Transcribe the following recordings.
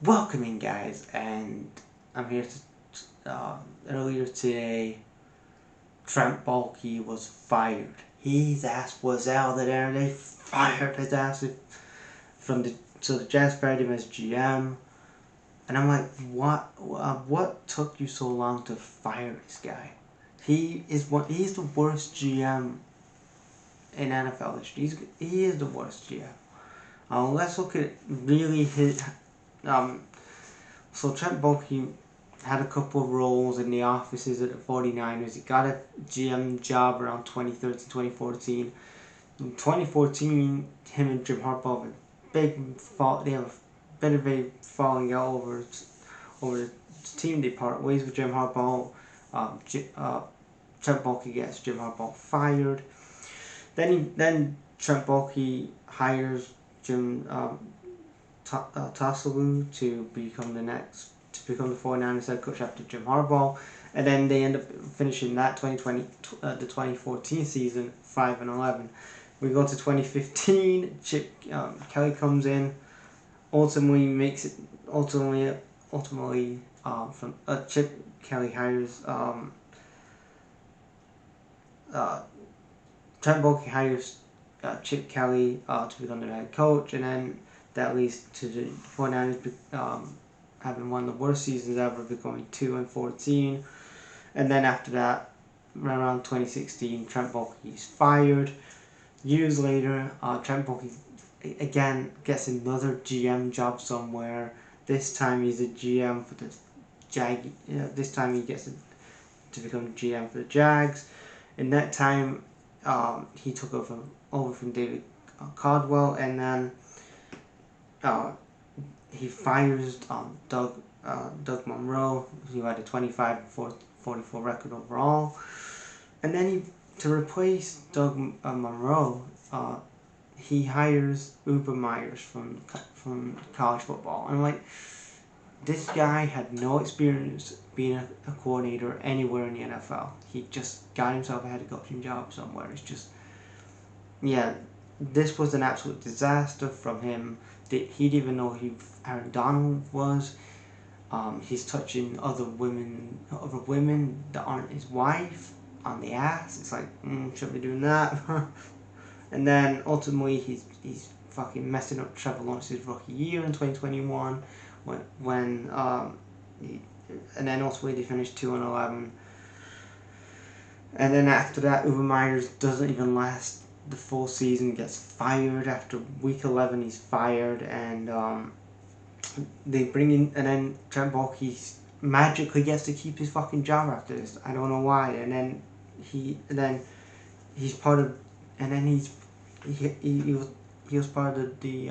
Welcome in, guys, and I'm here to, earlier today, Trent Baalke was fired. His ass was out of there, they fired his ass so the Jazz fired him as GM, and I'm like, what took you so long to fire this guy? He's the worst GM in NFL history. He is the worst GM. Let's look at really his, so Trent Baalke had a couple of roles in the offices at the 49ers. He got a GM job around 2013, 2014. In 2014, him and Jim Harbaugh have a big fall. They have a bit of a falling out over the team. They part ways with Jim Harbaugh. Trent Baalke gets Jim Harbaugh fired. Then Trent Baalke hires Jim Tasselou to become the 49ers head coach after Jim Harbaugh, and then they end up finishing that the 2014 season 5-11. We go to 2015. Chip Kelly comes in, ultimately from Chip Kelly hires Trent Baalke hires Chip Kelly to become their head coach, and then that leads to the 49ers having one of the worst seasons ever, becoming 2-14. And then after that, around 2016, Trent Baalke is fired. Years later, Trent Baalke again gets another GM job somewhere. This time he's a GM for the this time he gets to become GM for the Jags. In that time, he took over from David Caldwell, and then he fires Doug Monroe, who had a 25-44 record overall, and then to replace Doug Monroe, he hires Urban Meyers from college football. And I'm like, this guy had no experience being a coordinator anywhere in the NFL. He just got himself a head coaching job somewhere. It's just, yeah, this was an absolute disaster from him. He didn't even know who Aaron Donald was. He's touching other women that aren't his wife on the ass. It's like, shouldn't be doing that. And then ultimately he's fucking messing up Trevor Lawrence's rookie year in 2021 and then ultimately they finished 2-11. And then after that, Urban Meyers doesn't even last the full season, gets fired after week 11. He's fired, and they bring in, and then Trent Baalke magically gets to keep his fucking job after this. I don't know why. And then he's part of, and then he was part of the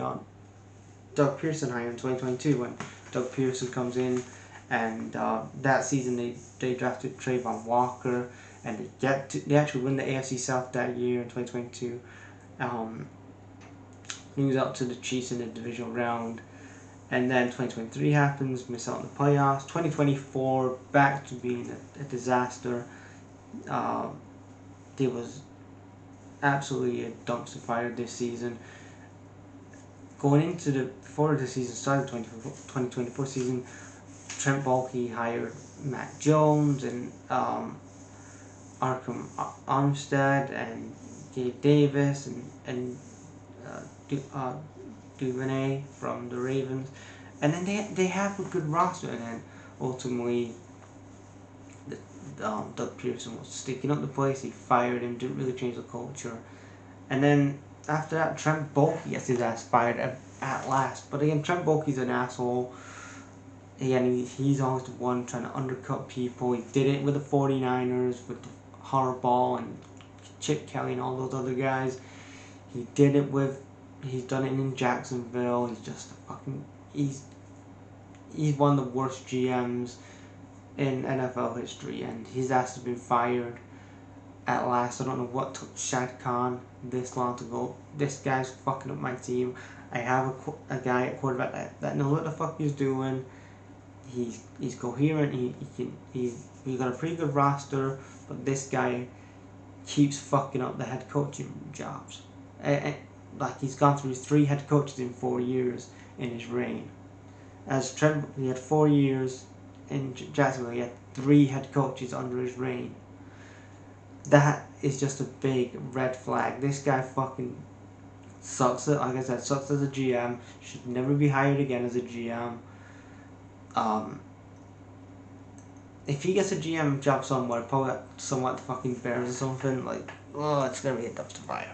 Doug Pearson hire in 2022 when Doug Pearson comes in, and that season they drafted Trayvon Walker, and they actually win the AFC South that year in 2022. Lose out to the Chiefs in the divisional round, and then 2023 happens, miss out on the playoffs. 2024 back to being a disaster. It was absolutely a dumpster fire this season. Going into before the season started, 2024 season, Trent Baalke hired Mac Jones and Arkham Armstead and Gabe Davis and Duvernay from the Ravens, and then they have a good roster. And then ultimately, Doug Pearson was sticking up the place. He fired him, didn't really change the culture, and then after that, Trent Baalke gets his ass fired at last. But again, Trent Baalke's an asshole. Again, he's always the one trying to undercut people. He did it with the 49ers, with Harbaugh and Chip Kelly and all those other guys. He's done it in Jacksonville. He's just he's one of the worst GMs in NFL history, and his ass has been fired at last. I don't know what took Shad Khan this long to go. This guy's fucking up my team. I have a guy at quarterback that knows what the fuck he's doing. He's coherent. He's got a pretty good roster, but this guy keeps fucking up the head coaching jobs. Like, he's gone through 3 head coaches in 4 years in his reign. As Trent, he had 4 years in Jacksonville. He had 3 head coaches under his reign. That is just a big red flag. This guy fucking sucks. Like I said, sucks as a GM. Should never be hired again as a GM. If he gets a GM job somewhere, probably somewhat the fucking Bears or something, like, oh, it's gonna be a dumpster fire.